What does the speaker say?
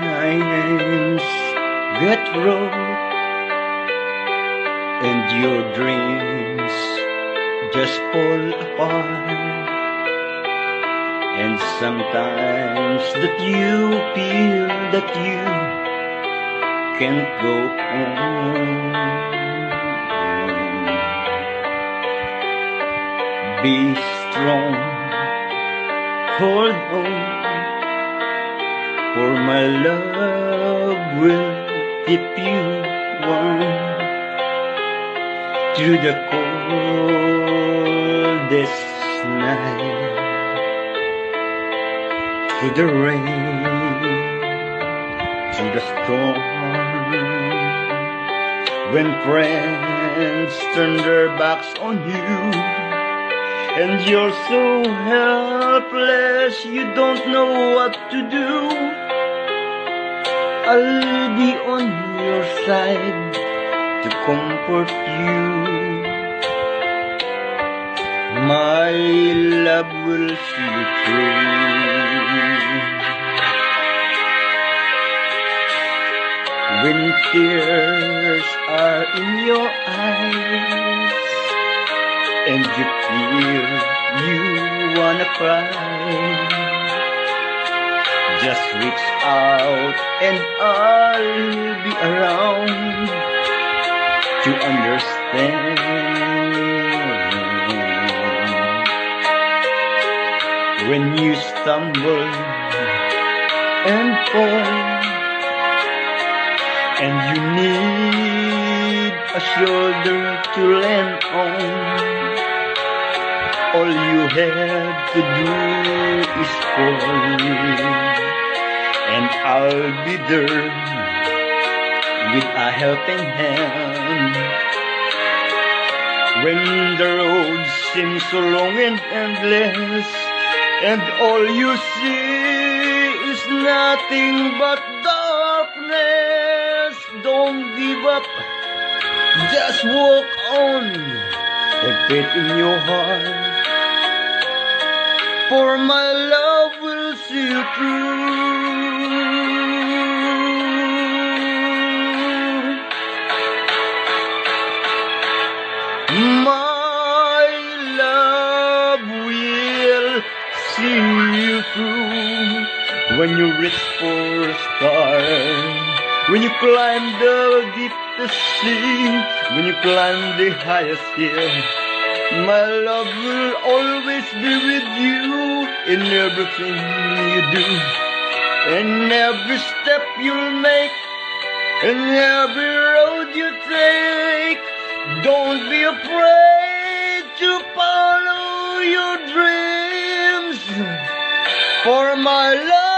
lines get wrote, and your dreams just fall apart. And sometimes that you feel that you can't go on. Be strong, hold on, for my love will keep you warm through the coldest night, through the rain, through the storm. When friends turn their backs on you and you're so helpless, you don't know what to do, I'll be on your side to comfort you. My love will see you through. When tears are in your eyes and you feel you wanna cry, just reach out and I'll be around to understand. When you stumble and fall and you need a shoulder to lean on, all you have to do is call, and I'll be there with a helping hand. When the road seems so long and endless, and all you see is nothing but darkness, don't give up, just walk on, have faith in your heart, for my love will see you through. My love will see you through. When you reach for a star, when you climb the deepest sea, when you climb the highest hill, my love will always be with you in everything you do, in every step you'll make, in every road you take. Don't be afraid to follow your dreams, for my love